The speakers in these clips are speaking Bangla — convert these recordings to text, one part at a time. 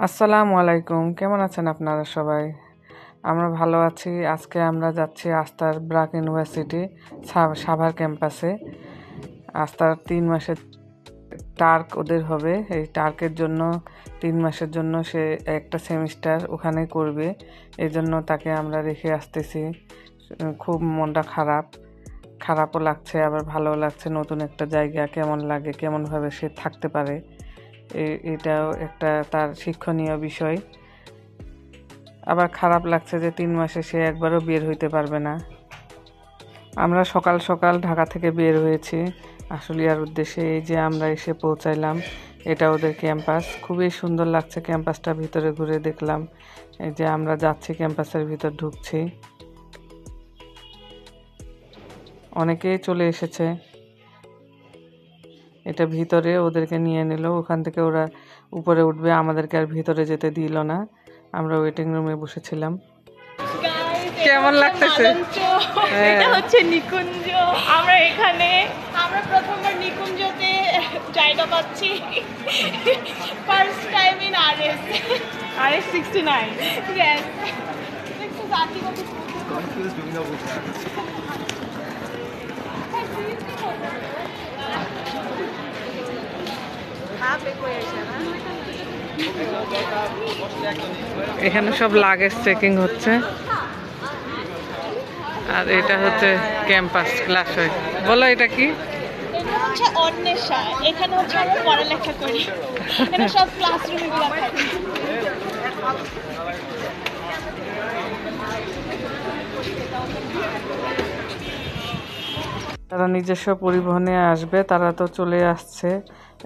আসসালামু আলাইকুম, কেমন আছেন আপনারা সবাই? আমরা ভালো আছি। আজকে আমরা যাচ্ছি আস্তার ব্র্যাক ইউনিভার্সিটি সাভার ক্যাম্পাসে। আস্তার 3 মাসের টার্ক ওদের হবে। এই টার্কের জন্য 3 মাসের জন্য সে একটা সেমিস্টার ওখানে করবে। এই জন্য তাকে আমরা রেখে আসতেছি। খুব মনটা খারাপও লাগছে, আবার ভালোও লাগছে। নতুন একটা জায়গা কেমন লাগে, কেমনভাবে সে থাকতে পারে, এটাও একটা তার শিক্ষণীয় বিষয়। আবার খারাপ লাগছে যে 3 মাসে সে একবারও বের হইতে পারবে না। আমরা সকাল সকাল ঢাকা থেকে বের হয়েছি আশুলিয়ার উদ্দেশ্যে। এই যে আমরা এসে পৌঁছাইলাম, এটা ওদের ক্যাম্পাস। খুবই সুন্দর লাগছে ক্যাম্পাসটা, ভিতরে ঘুরে দেখলাম। এই যে আমরা যাচ্ছি, ক্যাম্পাসের ভিতর ঢুকছি। অনেকেই চলে এসেছে। এটা ভিতরে ওদেরকে নিয়ে নিল, ওখান থেকে ওরা উপরে উঠবে, আমাদেরকে আর ভিতরে যেতে দিল না। আমরা ওয়েটিং রুমে বসেছিলাম। কেমন লাগতেছে? এটা হচ্ছে নিকুঞ্জ। আমরা প্রথমবার নিকুঞ্জতে জায়গা পাচ্ছি। First time in RS 69। Yes একটু জাতি কত কনফিউজ দুনিয়া বসে আছে। এখানে সব লাগেজ চেকিং হচ্ছে। আর এটা হচ্ছে ক্যাম্পাস ক্লাস হয়। বলো এটা কি? এটা হচ্ছে অন্বেষা। এখানে হচ্ছে আমরা পড়ালেখা করি। এখানে সব ক্লাসরুমগুলো থাকে। তারা নিজস্ব পরিবহনে আসবে, তারা তো চলে আসছে,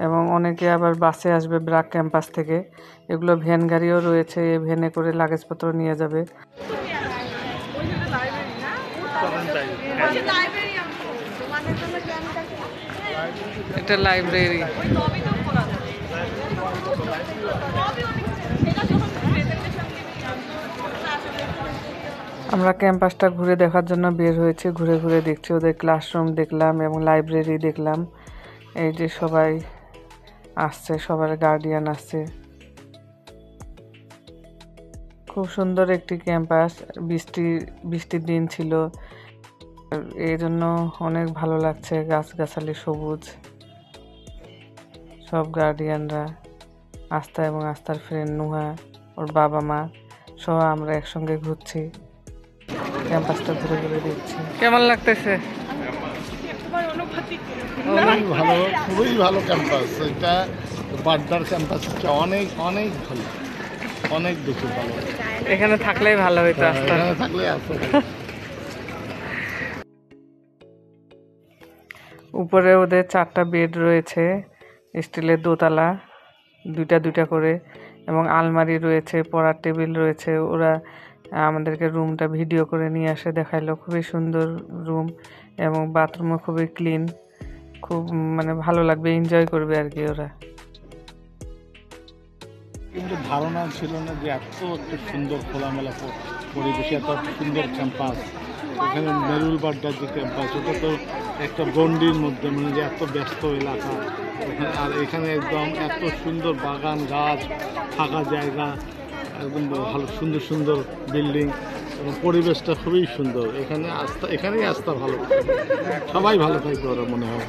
এবং অনেকে আবার বাসে আসবে ব্র্যাক ক্যাম্পাস থেকে। এগুলো ভ্যান গাড়িও রয়েছে, এই ভ্যানে করে লাগেজপত্র নিয়ে যাবে। এটা লাইব্রেরি। আমরা ক্যাম্পাসটা ঘুরে দেখার জন্য বের হয়েছি। ঘুরে ঘুরে দেখছি, ওদের ক্লাসরুম দেখলাম এবং লাইব্রেরি দেখলাম। এই যে সবাই আসছে, সবার গার্ডিয়ান আসছে। খুব সুন্দর একটি ক্যাম্পাস। বৃষ্টির দিন ছিল, এই জন্য অনেক ভালো লাগছে। গাছগাছালি সবুজ। সব গার্ডিয়ানরা, আস্থা এবং আস্থার ফ্রেন্ড নুহা, ওর বাবা মা সহ আমরা একসঙ্গে ঘুরছি, ক্যাম্পাসটা ঘুরে ঘুরে দেখছি। কেমন লাগতেছে? ভালো, খুবই ভালো ক্যাম্পাস। এটা বাড্ডার ক্যাম্পাস হচ্ছে অনেক অনেক ভালো, অনেক বেশি ভালো। এখানে থাকলেই ভালো হইতো। এখানে থাকলে আছে। উপরে ওদের 4টা বেড রয়েছে, স্টিলের দোতলা, দুইটা করে, এবং আলমারি রয়েছে, পড়ার টেবিল রয়েছে। ওরা আমাদেরকে রুমটা ভিডিও করে নিয়ে আসে, দেখাইলো। খুবই সুন্দর রুম, এবং বাথরুমও খুবই ক্লিন। খুব ভালো লাগবে, এনজয় করবে আর কি ওরা। কিন্তু ধারণা ছিল না যে এত একটা সুন্দর খোলামেলা পরিবেশে এত সুন্দর ক্যাম্পাস। এখানে মেরুল বাড্ডার যে ক্যাম্পাস, ওটা তো একটা গন্ডির মধ্যে, যে এত ব্যস্ত এলাকা। আর এখানে একদম এত সুন্দর বাগান, গাছ, ফাঁকা জায়গা, একদম ভালো সুন্দর সুন্দর বিল্ডিং, এবং পরিবেশটা খুবই সুন্দর। এখানেই আস্থা ভালো, সবাই ভালো থাকবে ওরা মনে হয়।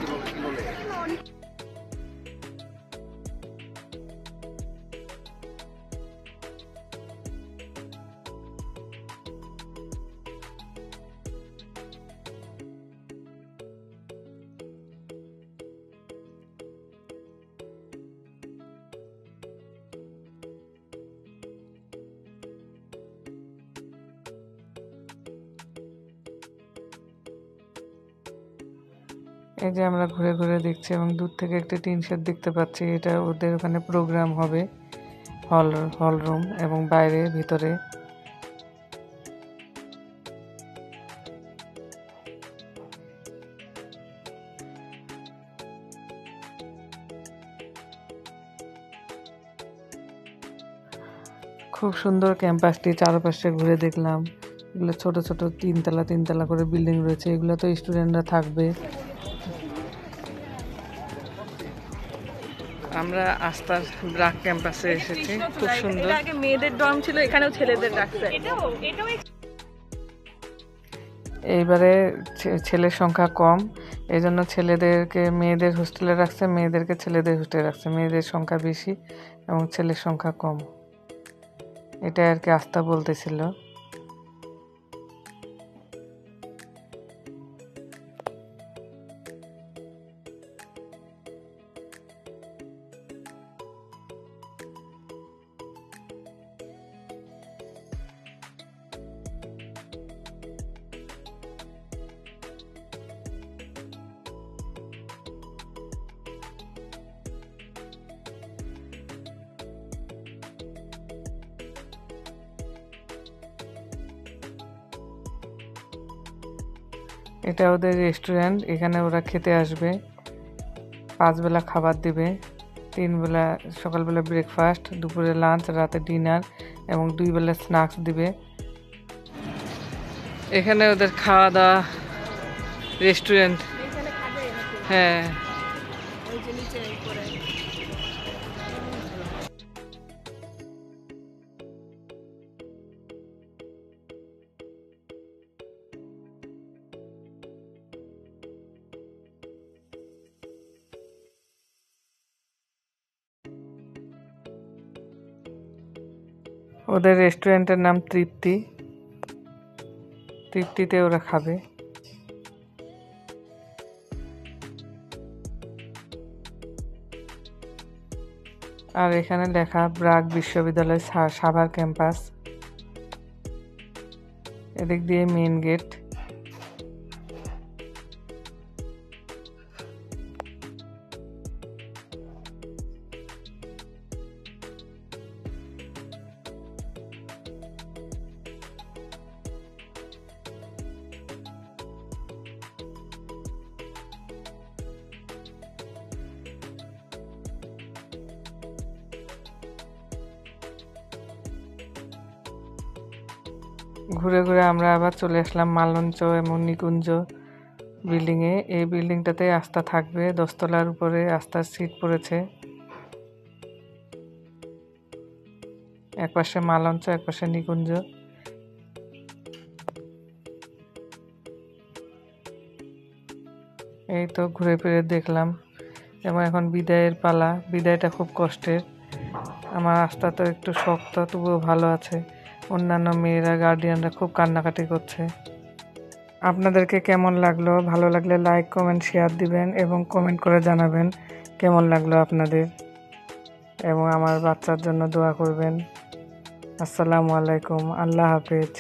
এই যে আমরা ঘুরে ঘুরে দেখছি, এবং দূর থেকে একটা টিন শেড দেখতে পাচ্ছি। এটা ওদের ওখানে প্রোগ্রাম হবে, হল রুম, এবং বাইরে ভিতরে। খুব সুন্দর ক্যাম্পাসটি, চারপাশে ঘুরে দেখলাম। এগুলো ছোট ছোট 3 তলা করে বিল্ডিং রয়েছে। এগুলো তো স্টুডেন্টরা থাকবে। আমরা আস্থার ব্রাক ক্যাম্পাসে এসেছি, খুব সুন্দর। এটা আগে মেয়েদের ডর্ম ছিল, এখানেও ছেলেদের রাখছে। এটাও এইবারে ছেলের সংখ্যা কম, এই জন্য ছেলেদেরকে মেয়েদের হোস্টেলে রাখছে, মেয়েদেরকে ছেলেদের হোস্টেলে রাখছে। মেয়েদের সংখ্যা বেশি এবং ছেলের সংখ্যা কম, এটা আর কি আস্থা বলতেছিল। এটা ওদের রেস্টুরেন্ট, এখানে ওরা খেতে আসবে। 5 বেলা খাবার দিবে, 3 বেলা, সকালবেলা ব্রেকফাস্ট, দুপুরে লাঞ্চ, রাতে ডিনার এবং 2 বেলা স্ন্যাক্স দিবে। এখানে ওদের খাওয়া দাওয়া রেস্টুরেন্ট। হ্যাঁ, ওদের রেস্টুরেন্টের নাম তৃপ্তি, তৃপ্তিতে ওরা খাবে। আর এখানে লেখা ব্রাক বিশ্ববিদ্যালয় সাভার ক্যাম্পাস। এদিক দিয়ে মেইন গেট। ঘুরে ঘুরে আমরা আবার চলে আসলাম মালঞ্চ এবং নিকুঞ্জ বিল্ডিংয়ে। এই বিল্ডিংটাতে আস্থা থাকবে, 10 তলার উপরে আস্থার সিট পড়েছে। একপাশে মালঞ্চ, একপাশে নিকুঞ্জ। এই তো ঘুরে ফিরে দেখলাম এবং এখন বিদায়ের পালা। বিদায়টা খুব কষ্টের। আমার আস্থা তো একটু শক্ত, তবুও ভালো আছে। অন্যান্য মেয়েরা, গার্ডিয়ানরা খুব কান্নাকাটি করছে। আপনাদেরকে কেমন লাগলো? ভালো লাগলে লাইক, কমেন্ট, শেয়ার দিবেন এবং কমেন্ট করে জানাবেন কেমন লাগলো আপনাদের, এবং আমার বাচ্চার জন্য দোয়া করবেন। আসসালামু আলাইকুম, আল্লাহ হাফেজ।